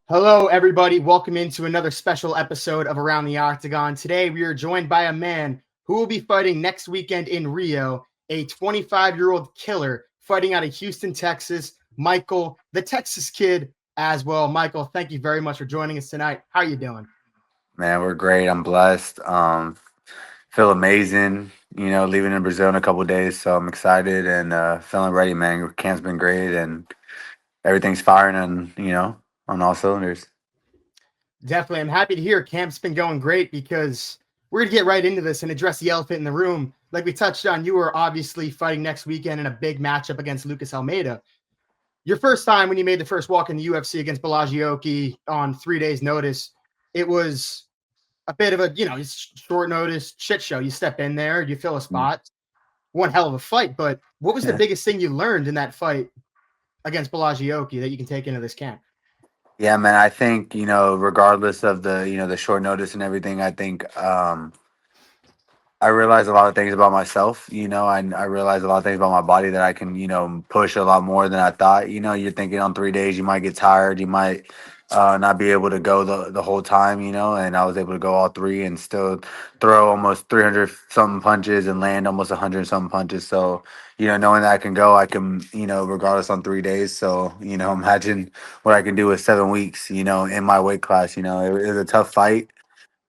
Hello, everybody. Welcome into another special episode of Around the Octagon. Today, we are joined by a man who will be fighting next weekend in Rio, a 25-year-old killer fighting out of Houston, Texas, Michael, the Texas Kid, Aswell. Michael, thank you very much for joining us tonight. How are you doing? Man, we're great. I'm blessed. Feel amazing. Leaving in Brazil in a couple of days, so I'm excited and feeling ready, man. Camp's been great, and everything's firing on all cylinders. Definitely. I'm happy to hear camp's been going great because we're going to get right into this and address the elephant in the room. Like we touched on, you were obviously fighting next weekend in a big matchup against Lucas Almeida. Your first time when you made the first walk in the UFC against Balagioki on 3 days' notice, it was a bit of a, short notice shit show. You step in there, you fill a spot, one hell of a fight. But what was the Yeah. biggest thing you learned in that fight against Balagioki that you can take into this camp? Yeah, man. I think regardless of the short notice and everything, I think I realized a lot of things about myself. I realized a lot of things about my body that I can push a lot more than I thought. You're thinking on 3 days you might get tired, you might not be able to go the whole time. And I was able to go all three and still throw almost 300 something punches and land almost 100 something punches. So knowing that I can go, I can regardless on 3 days. So imagine what I can do with 7 weeks. In my weight class. It was a tough fight,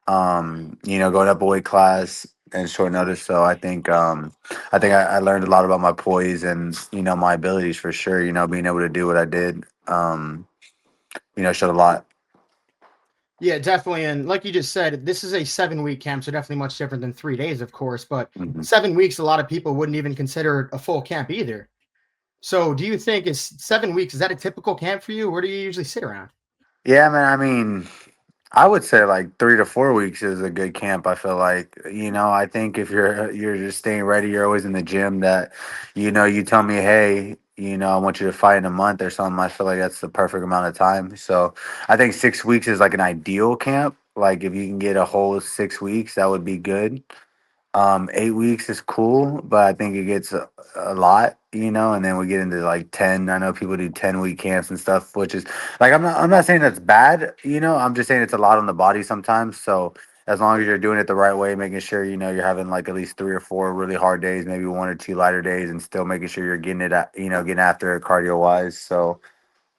going up a weight class and short notice. So I think I learned a lot about my poise and my abilities for sure. Being able to do what I did, showed a lot. Yeah, definitely. And like you just said, this is a 7 week camp, so definitely much different than 3 days, of course. But Mhm. 7 weeks, a lot of people wouldn't even consider a full camp either. So do you think is 7 weeks, is that a typical camp for you? Where do you usually sit around? Yeah, man. I mean, I would say like 3 to 4 weeks is a good camp. I feel like I think if you're just staying ready, you're always in the gym. That you tell me, hey, I want you to fight in a month or something. I feel like that's the perfect amount of time. So I think 6 weeks is like an ideal camp. Like if you can get a whole 6 weeks, that would be good. 8 weeks is cool, but I think it gets a lot, and then we get into like 10. I know people do 10-week camps and stuff, which is like I'm not saying that's bad, I'm just saying it's a lot on the body sometimes. So as long as you're doing it the right way, making sure you're having like at least 3 or 4 really hard days, maybe 1 or 2 lighter days, and still making sure you're getting it getting after it cardio wise. So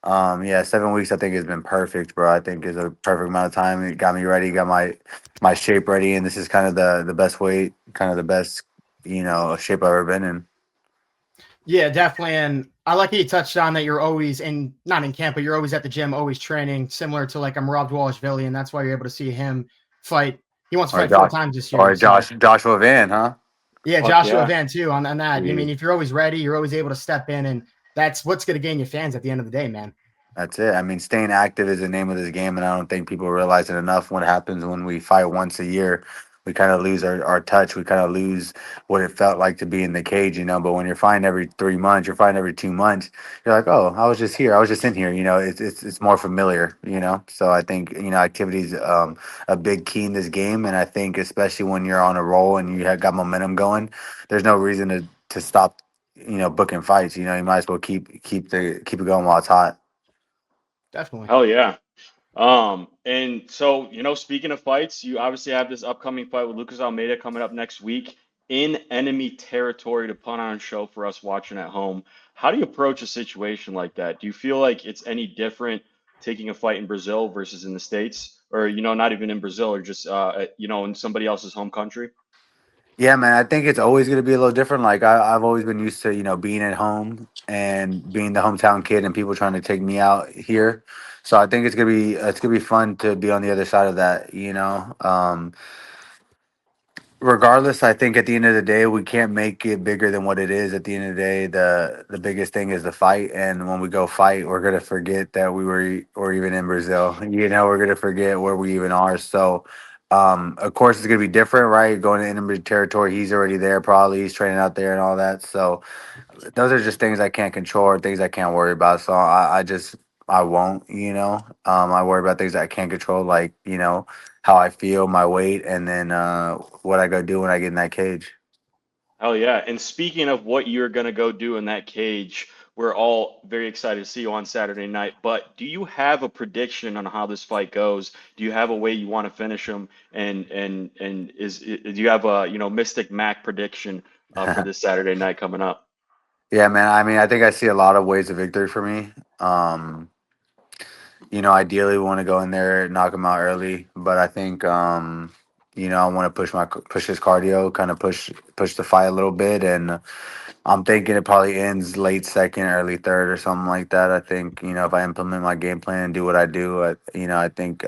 yeah, 7 weeks I think has been perfect, bro. I think is a perfect amount of time. It got me ready, got my shape ready, and this is kind of the best weight, kind of the best shape I've ever been in. Yeah, definitely. And I like how you touched on that you're always in, not in camp, but you're always at the gym, always training, similar to like a Rob Walsh-Villian, and that's why you're able to see him fight. He wants to Or fight four Josh, times this year, or you said. Joshua Van, huh? Yeah, Fuck Joshua yeah. Van too on that. I mean, Dude, if you're always ready, you're always able to step in, and that's what's going to gain you fans at the end of the day, man. that's it. I mean, staying active is the name of this game, and I don't think people realize it enough. What happens when we fight once a year, we kind of lose our touch. We kind of lose what it felt like to be in the cage, But when you're fighting every 3 months, you're fighting every 2 months. You're like, oh, I was just here. I was just in here. It's more familiar. So I think activities a big key in this game, and I think especially when you're on a roll and you have got momentum going, there's no reason to stop. Booking fights. You might as well keep it going while it's hot. Definitely. Hell yeah. And so, speaking of fights, you obviously have this upcoming fight with Lucas Almeida coming up next week in enemy territory to put on a show for us watching at home. How do you approach a situation like that? Do you feel like it's any different taking a fight in Brazil versus in the States? Or, not even in Brazil or just, in somebody else's home country? Yeah, man, I think it's always going to be a little different. Like I've always been used to, being at home and being the hometown kid and people trying to take me out here. So I think it's gonna be fun to be on the other side of that. Regardless, I think at the end of the day, we can't make it bigger than what it is. At the end of the day, the biggest thing is the fight, and when we go fight, we're gonna forget that we were or even in Brazil. We're gonna forget where we even are. So, of course, it's gonna be different, right? Going to enemy territory, he's already there, probably he's training out there and all that. So, those are just things I can't control or things I can't worry about. So, I just I won't. I worry about things that I can't control, like how I feel, my weight, and then what I go do when I get in that cage. Hell yeah. And speaking of what you're going to go do in that cage, we're all very excited to see you on Saturday night. But do you have a prediction on how this fight goes? Do you have a way you want to finish him? Do you have a, Mystic Mac prediction for this Saturday night coming up? Yeah, man. I mean, I think I see a lot of ways of victory for me. Ideally, we want to go in there, knock him out early, but I think, I want to push his cardio, kind of push the fight a little bit, and I'm thinking it probably ends late second, early third, or something like that. I think if I implement my game plan and do what I do, I think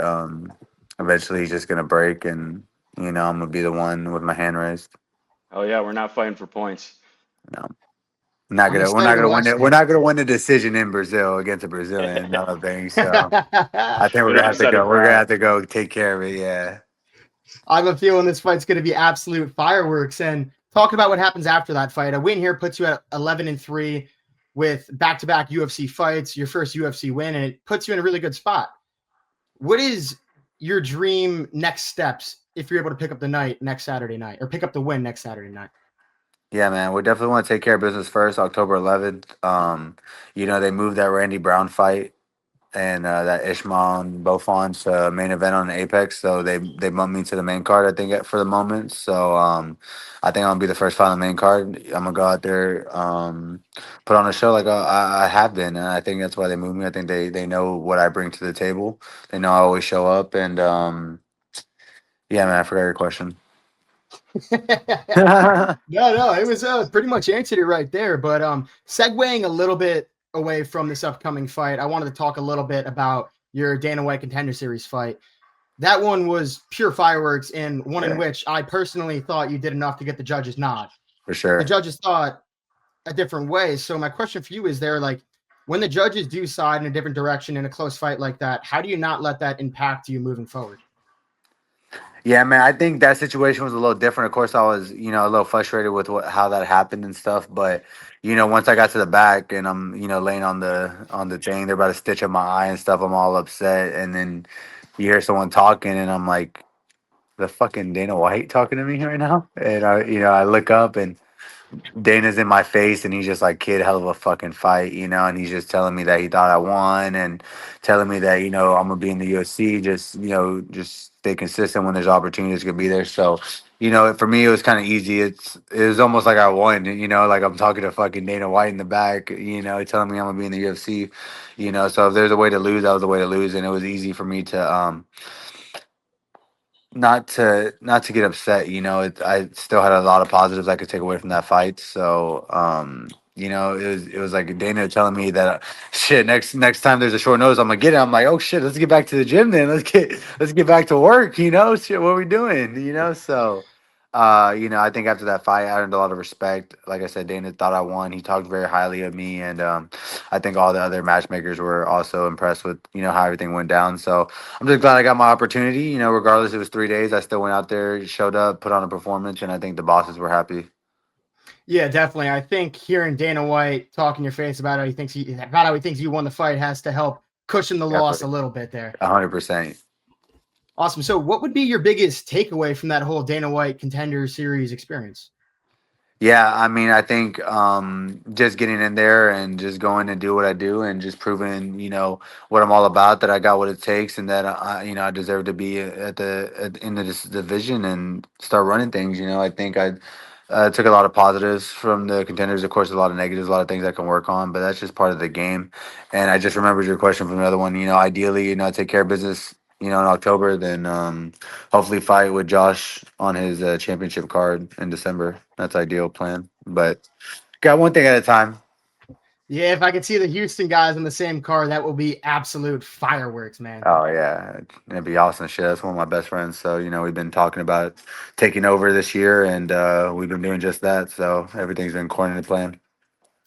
eventually he's just gonna break, and I'm gonna be the one with my hand raised. Oh yeah, we're not fighting for points. No, we're not I'm gonna we're not excited to gonna win watch it. We're not gonna win the decision in Brazil against a Brazilian. I don't think so. I think we're Get gonna have to upset go. We're gonna abroad. have to go take care of it. Yeah, I have a feeling this fight's going to be absolute fireworks. And talking about what happens after that fight, a win here puts you at 11-3 with back-to-back UFC fights, your first UFC win, and it puts you in a really good spot. What is your dream next steps if you're able to pick up the night next Saturday night, or pick up the win next Saturday night? yeah, man. We definitely want to take care of business first. October 11th. They moved that Randy Brown fight and that Ishmael and Bofon's main event on Apex. So they bumped me to the main card, I think, for the moment. So I think I'm gonna be the first fight on the main card. I'm gonna go out there, put on a show like I have been, and I think that's why they moved me. I think they know what I bring to the table. They know I always show up, and yeah, man, I forgot your question. No, it was pretty much answered it right there. But segueing a little bit away from this upcoming fight, I wanted to talk a little bit about your Dana White Contender Series fight. That one was pure fireworks, and one in Yeah, which I personally thought you did enough to get the judges' nod. for The sure. judges thought a different way. So my question for you is there, like, when the judges do side in a different direction in a close fight like that, how do you not let that impact you moving forward? Yeah, man, I think that situation was a little different. Of course, I was, a little frustrated with how that happened and stuff. But, once I got to the back and I'm, laying on the thing, they're about to stitch up my eye and stuff. I'm all upset, and then you hear someone talking, and I'm like, the fucking Dana White talking to me right now. And I look up, and Dana's in my face, and he's just like, kid, hell of a fucking fight, and he's just telling me that he thought I won, and telling me that I'm gonna be in the UFC, just stay consistent when there's opportunities to be there. So, for me, it was kind of easy. It was almost like I won, like I'm talking to fucking Dana White in the back, telling me I'm gonna be in the UFC, So if there's a way to lose, that was the way to lose, and it was easy for me to not to get upset. I still had a lot of positives I could take away from that fight. So it was like Dana telling me that shit, next time there's a short notice, I'm gonna get it. I'm like, oh shit, let's get back to the gym then. Let's get back to work. Shit, what are we doing? So I think after that fight, I earned a lot of respect. Like I said, Dana thought I won. He talked very highly of me, and I think all the other matchmakers were also impressed with how everything went down. So I'm just glad I got my opportunity. Regardless, it was 3 days. I still went out there, showed up, put on a performance, and I think the bosses were happy. Yeah, definitely. I think hearing Dana White talk in your face about how he thinks you won the fight has to help cushion the loss a Definitely, little bit there. 100%. Awesome. So, what would be your biggest takeaway from that whole Dana White Contender Series experience? Yeah, I mean, I think just getting in there and just going to do what I do and just proving, what I'm all about, that I got what it takes, and that I deserve to be in this division and start running things. I think I took a lot of positives from the contenders. Of course, a lot of negatives, a lot of things I can work on, but that's just part of the game. And I just remembered your question from the other one. Ideally, take care of business, in October, then hopefully fight with Josh on his championship card in December. That's ideal plan. But got one thing at a time. Yeah, if I could see the Houston guys in the same car, that will be absolute fireworks, man. Oh yeah, it'd be awesome shit. That's one of my best friends. So we've been talking about taking over this year, and we've been doing just that. So everything's been according to plan.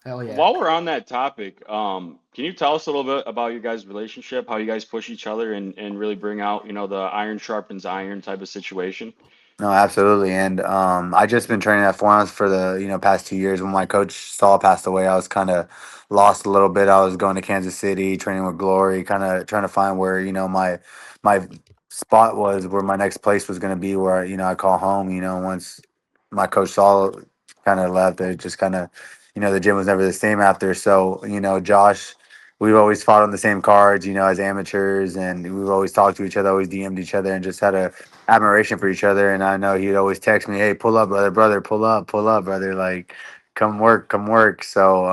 Hell yeah. While we're on that topic, can you tell us a little bit about your guys' relationship, how you guys push each other and really bring out, the iron sharpens iron type of situation? No, absolutely. And I just been training at 4 ounce for the past 2 years. When my coach Saul passed away, I was kind of lost a little bit. I was going to Kansas City, training with Glory, kind of trying to find where my spot was, where my next place was going to be, where I call home. Once my coach Saul kind of left, it just kind of the gym was never the same after. So Josh. We've always fought on the same cards, as amateurs, and we've always talked to each other, always DM'd each other, and just had a admiration for each other. And I know he'd always text me, "Hey, pull up, brother, pull up, brother, like come work, come work." So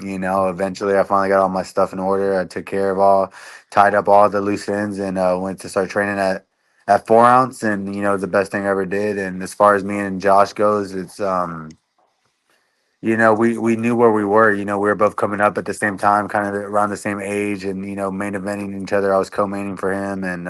eventually I finally got all my stuff in order. I took care of tied up all the loose ends, and went to start training at 4 ounce, and it was the best thing I ever did. And as far as me and Josh goes, it's we knew where we were. We were both coming up at the same time, kind of around the same age, and main eventing each other. I was co-maining for him, and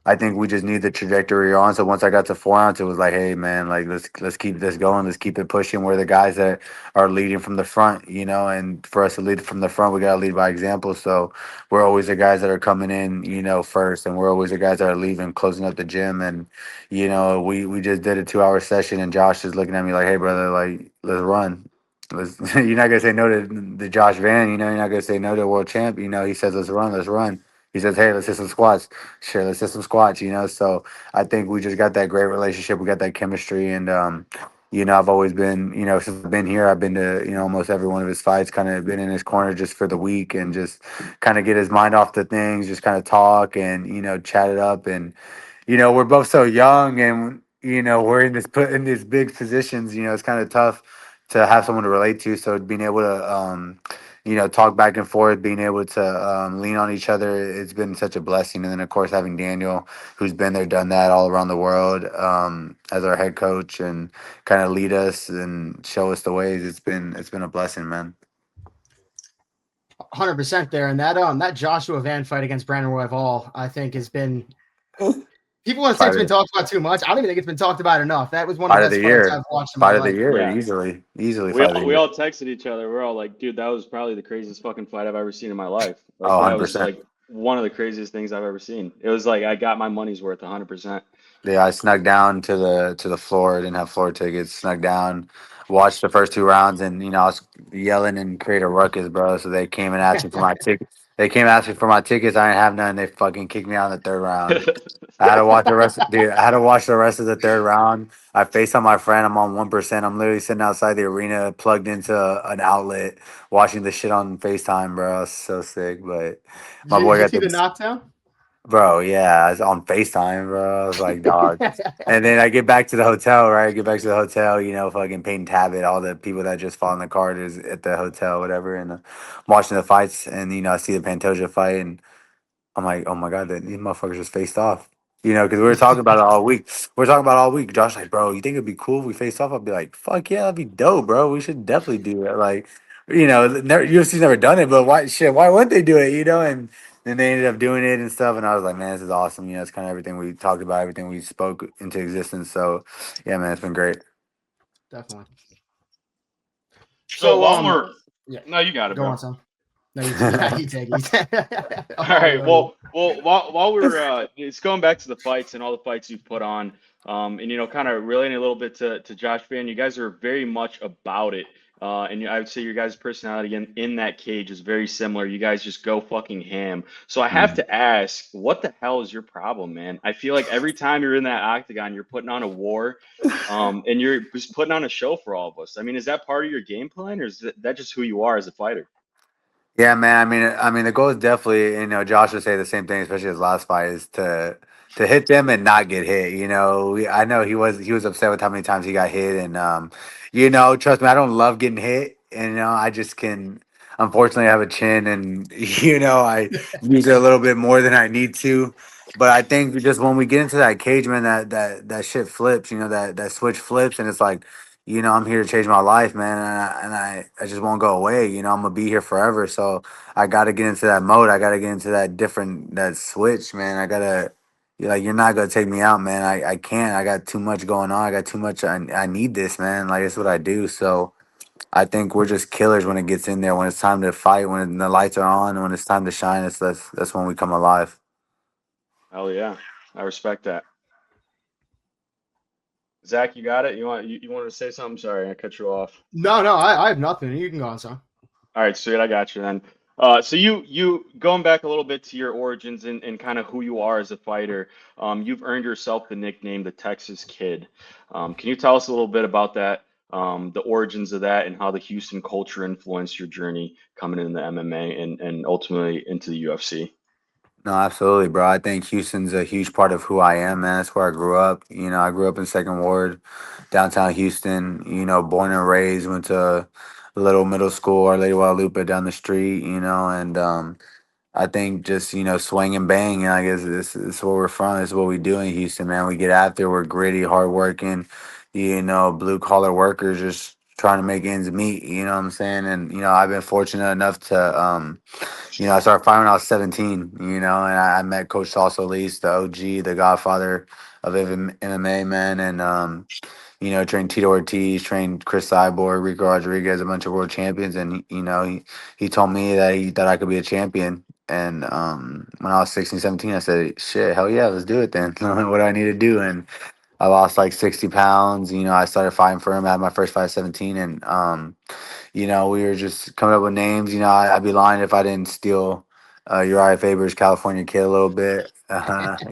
I think we just knew the trajectory we were on. So once I got to 4 ounce, it was like, hey man, like let's keep this going. Let's keep it pushing. We're the guys that are leading from the front, and for us to lead from the front, we gotta lead by example. So we're always the guys that are coming in, first, and we're always the guys that are leaving, closing up the gym. And we just did a 2 hour session, and Josh is looking at me like, hey brother, like let's run. You're not gonna say no to the Josh Van, you're not gonna say no to a world champ. He says let's run, let's run. He says, hey, let's hit some squats. Sure, let's hit some squats, So I think we just got that great relationship. We got that chemistry. And, I've always been, since I've been here, I've been to, almost every one of his fights, kind of been in his corner just for the week and just kind of get his mind off the things, just kind of talk and, chat it up. And, we're both so young and, we're put in these big positions, it's kind of tough to have someone to relate to. So being able to, talk back and forth, being able to lean on each other. It's been such a blessing. And then, of course, having Daniel, who's been there, done that all around the world, as our head coach and kind of lead us and show us the ways. It's been a blessing, man. 100% there. And that Joshua Van fight against Brandon Royval, I think, has been. People want to say it's been talked about too much. I don't even think it's been talked about enough. That was one of the best fights I've watched in my Fight of life. the year, Yeah. easily. We all texted each other. We're all like, dude, that was probably the craziest fucking fight I've ever seen in my life. Like, Oh, that was 100%. like one of the craziest things I've ever seen. It was like I got my money's worth 100%. Yeah, I snuck down to the floor. I didn't have floor tickets. Snuck down, watched the first 2 rounds, and I was yelling and create a ruckus, bro. So they came and asked me for my ticket. They came and asked me for my tickets. I didn't have none. They fucking kicked me out in the third round. I had to watch the rest. Dude, I had to watch the rest of the third round. I FaceTime my friend. I'm on 1%. I'm literally sitting outside the arena, plugged into an outlet, watching the shit on FaceTime, bro. I was so sick. But my Did boy you got see the the. knockdown? Bro, yeah, I was on FaceTime, bro. I was like, dog. And then I get back to the hotel, right? I get back to the hotel, fucking Peyton Tabit, all the people that just fought on the card is at the hotel, whatever. And I'm watching the fights, and, I see the Pantoja fight, and I'm like, oh my God, these motherfuckers just faced off. Because we were talking about it all week. We are talking about it all week. Josh like, bro, you think it'd be cool if we faced off? I'd be like, fuck yeah, that'd be dope, bro. We should definitely do it. Like, UFC's never done it, but why wouldn't they do it? And then they ended up doing it and stuff. And I was like, man, this is awesome. It's kind of everything we talked about, everything we spoke into existence. So yeah, man, it's been great. Definitely. So while yeah, no, you got it, go bro. on, son. No, you take it. All right. Well, while we're it's going back to the fights and all the fights you've put on, and kind of relating a little bit to Josh Van, you guys are very much about it. And I would say your guys' personality in that cage is very similar. You guys just go fucking ham. So I have to ask, what the hell is your problem, man? I feel like every time you're in that octagon, you're putting on a war, and you're just putting on a show for all of us. I mean, is that part of your game plan, or is that just who you are as a fighter? Yeah, man. I mean, the goal is definitely, Josh would say the same thing, especially his last fight, is to hit them and not get hit. I know he was upset with how many times he got hit, and trust me, I don't love getting hit, and I just can, unfortunately, have a chin, and I use it a little bit more than I need to. But I think just when we get into that cage, man, that shit flips. That switch flips, and it's like, I'm here to change my life, man, and I just won't go away. I'm gonna be here forever. So I gotta get into that mode. I gotta get into that switch, man. You're not gonna take me out, man. I can't. I got too much going on. I got too much. I need this, man. Like it's what I do. So I think we're just killers when it gets in there. When it's time to fight, when the lights are on, and when it's time to shine, that's when we come alive. Hell yeah, I respect that. Zach, you got it? You wanted to say something? Sorry, I cut you off. No, I have nothing. You can go on, son. All right, sweet. I got you then. So you going back a little bit to your origins and kind of who you are as a fighter. You've earned yourself the nickname the Texas Kid. Can you tell us a little bit about that, the origins of that, and how the Houston culture influenced your journey coming into the MMA and ultimately into the UFC? No, absolutely, bro. I think Houston's a huge part of who I am, man. That's where I grew up. I grew up in Second Ward, downtown Houston. Born and raised. Went to a little middle school, Our Lady of Guadalupe down the street. And I think just swing and bang. I guess this is where we're from. This is what we do in Houston, man. We get after. We're gritty, hardworking. Blue collar workers, just trying to make ends meet. You know what I'm saying? And I've been fortunate enough to I started fighting when I was 17, and I met Coach Salsa Lease, the OG, the godfather of MMA, man. And, trained Tito Ortiz, trained Chris Cyborg, Rico Rodriguez, a bunch of world champions. And, he told me that he thought I could be a champion. And when I was 16, 17, I said, shit, hell yeah, let's do it then. What do I need to do? And I lost like 60 pounds. I started fighting for him. I had my first fight at 17. And, we were just coming up with names. I'd be lying if I didn't steal Uriah Faber's California Kid a little bit. But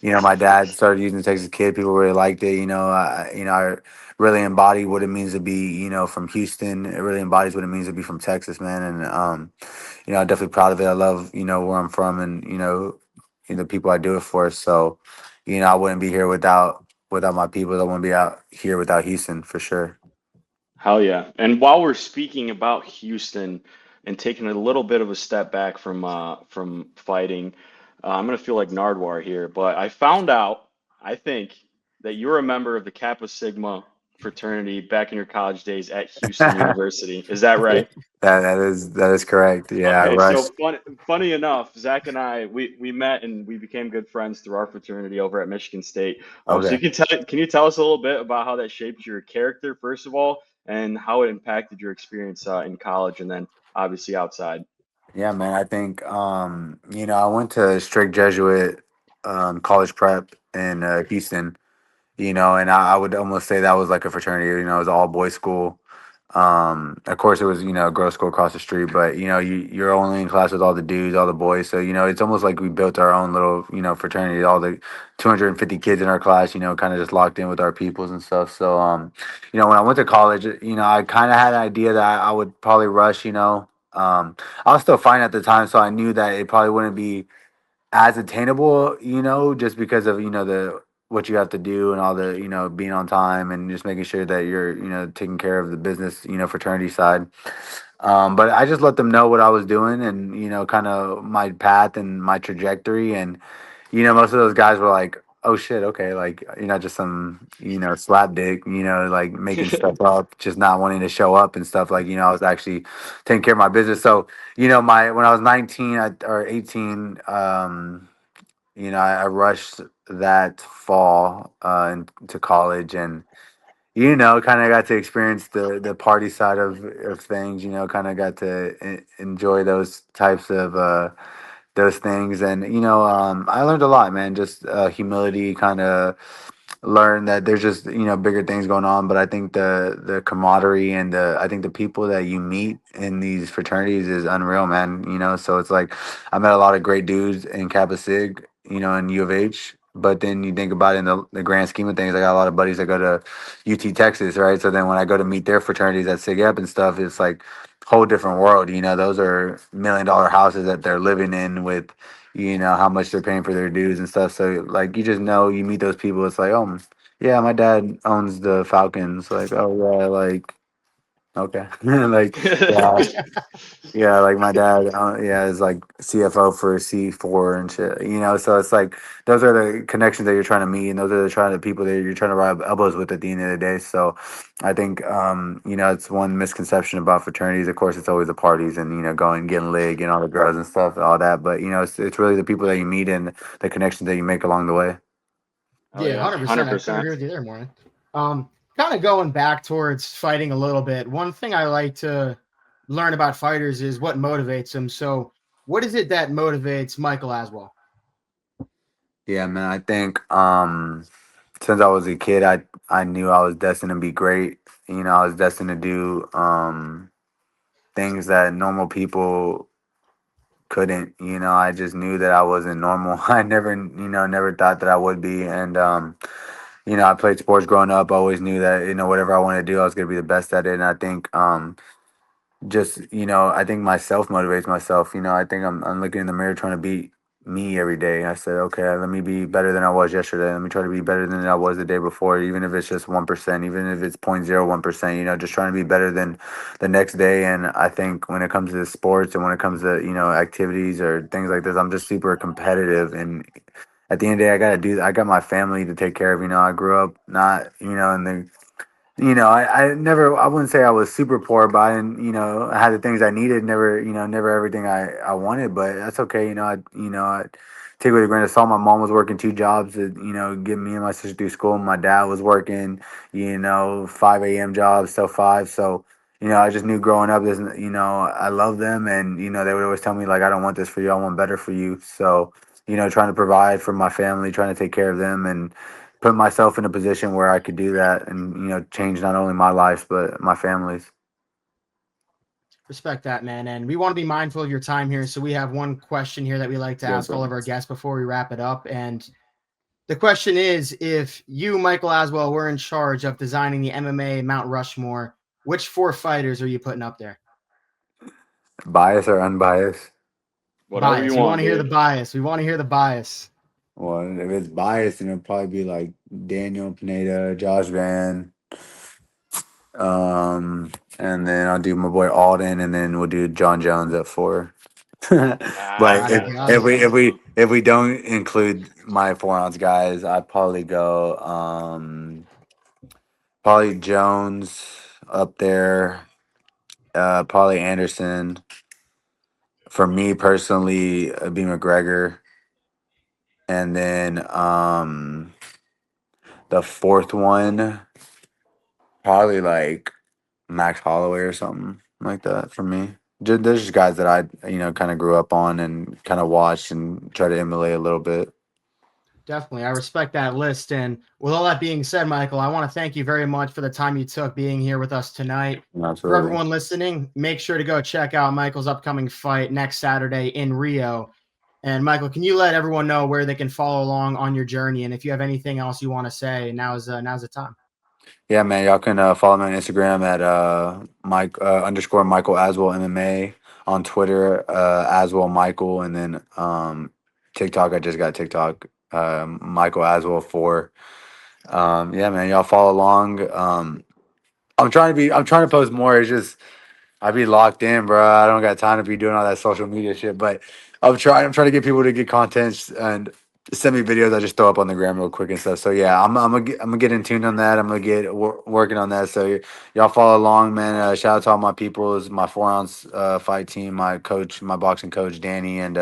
my dad started using Texas Kid. People really liked it. I really embody what it means to be, from Houston. It really embodies what it means to be from Texas, man. And I'm definitely proud of it. I love, where I'm from, and the people I do it for. So, I wouldn't be here without my people. I wouldn't be out here without Houston for sure. Hell yeah. And while we're speaking about Houston and taking a little bit of a step back from fighting, I'm gonna feel like Nardwar here, but I found out, I think, that you're a member of the Kappa Sigma fraternity back in your college days at Houston University. Is that right? That is correct. Yeah, I Okay, so rushed. funny enough, Zach and I we met and we became good friends through our fraternity over at Michigan State. So Okay. can you tell us a little bit about how that shaped your character first of all, and how it impacted your experience in college and then obviously outside? Yeah, man. I think I went to strict Jesuit college prep in Houston. And I would almost say that was like a fraternity. It was an all boys school. Of course, it was a girls' school across the street, but you're only in class with all the dudes, all the boys. So it's almost like we built our own little fraternity. All the 250 kids in our class, kind of just locked in with our peoples and stuff. So when I went to college, I kind of had an idea that I would probably rush. I was still fine at the time, so I knew that it probably wouldn't be as attainable, just because of the what you have to do and all the being on time and just making sure that you're taking care of the business fraternity side. But I just let them know what I was doing and kind of my path and my trajectory. And most of those guys were like, oh shit, okay, like you're not just some slap dick, like making stuff up, just not wanting to show up and stuff. Like I was actually taking care of my business. So my when I was 19 or 18, I rushed that fall into college, and kind of got to experience the party side of things. Kind of got to enjoy those types of those things, and I learned a lot, man. Just humility, kind of learn that there's just bigger things going on. But I think the camaraderie and I think the people that you meet in these fraternities is unreal, man. So it's like I met a lot of great dudes in Kappa Sig, in U of H. But then you think about it in the grand scheme of things, I got a lot of buddies that go to UT Texas, right? So then when I go to meet their fraternities at Sig Ep and stuff, it's like whole different world. Those are $1 million houses that they're living in with how much they're paying for their dues and stuff. So like you just you meet those people. It's like, oh yeah, my dad owns the Falcons. Like, oh yeah, like okay, like yeah, yeah, like my dad, yeah, is like CFO for C4 and shit. So it's like those are the connections that you're trying to meet, and those are the people that you're trying to rub elbows with at the end of the day. So I think it's one misconception about fraternities. Of course, it's always the parties and going getting lit, getting all the girls and stuff, all that. But it's really the people that you meet and the connections that you make along the way. Oh Yeah, yeah, 100%. I couldn't 100%. agree with you there, Morning. Kind of going back towards fighting a little bit. One thing I like to learn about fighters is what motivates them. So, what is it that motivates Michael Aswell? Yeah, man. I think since I was a kid, I knew I was destined to be great. You know, I was destined to do things that normal people couldn't. You know, I just knew that I wasn't normal. I never, never thought that I would be. And I played sports growing up. I always knew that whatever I wanted to do, I was gonna be the best at it. And I think just I think myself motivates myself. I think I'm looking in the mirror trying to beat me every day. I said, okay, let me be better than I was yesterday. Let me try to be better than I was the day before, even if it's just 1%, even if it's 0.01%. Just trying to be better than the next day. And I think when it comes to sports and when it comes to activities or things like this, I'm just super competitive. And at the end of the day, I got my family to take care of. I grew up not in the I wouldn't say I was super poor, but I had the things I needed, never everything I wanted, but that's okay. I take it with a grain of salt. My mom was working 2 jobs to, get me and my sister through school. My dad was working, 5 a.m. jobs till 5. So, I just knew growing up, this, I love them. And, they would always tell me, like, I don't want this for you. I want better for you. So, trying to provide for my family, trying to take care of them and put myself in a position where I could do that and change not only my life but my family's. Respect that, man. And we want to be mindful of your time here. So we have one question here that we like to Yeah, ask all bro. of our guests before we wrap it up. And the question is, if you, Michael Aswell, were in charge of designing the MMA Mount Rushmore, which 4 fighters are you putting up there? Bias or unbiased? Whatever you Bias. We want want, to hear the dude. bias. We want to hear the bias. Well, if it's biased, then it'll probably be like Daniel Pineda, Josh Van, and then I'll do my boy Alden, and then we'll do John Jones at 4. I But Got it. got Got you. if it. we don't include my 4-ounce guys, I'd probably go probably Jones up there, probably Anderson. For me personally, it'd be McGregor, and then the fourth one probably like Max Holloway or something like that. For me, there's just guys that I kind of grew up on and kind of watched and try to emulate a little bit. Definitely. I respect that list. And with all that being said, Michael, I want to thank you very much for the time you took being here with us tonight. For Absolutely. everyone listening, make sure to go check out Michael's upcoming fight next Saturday in Rio. And Michael, can you let everyone know where they can follow along on your journey? And if you have anything else you want to say, now's the time. Yeah, man. Y'all can follow me on Instagram at Mike _ Michael Aswell MMA, on Twitter Aswell Michael, and then TikTok. I just got TikTok Michael Aswell 4. Yeah, man. Y'all follow along. I'm trying to post more. It's just I be locked in, bro. I don't got time to be doing all that social media shit. But I'm trying to get people to get content and send me videos. I just throw up on the gram real quick and stuff. So yeah, I'm gonna get in tune on that. I'm gonna get working on that. So y'all follow along, man. Shout out to all my peoples, my 4-ounce fight team, my coach, my boxing coach Danny, and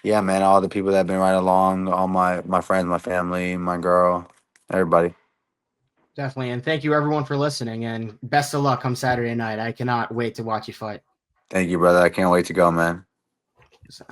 yeah, man, all the people that have been right along, all my friends, my family, my girl, everybody. Definitely. And thank you everyone for listening. And best of luck come Saturday night. I cannot wait to watch you fight. Thank you, brother. I can't wait to go, man. So.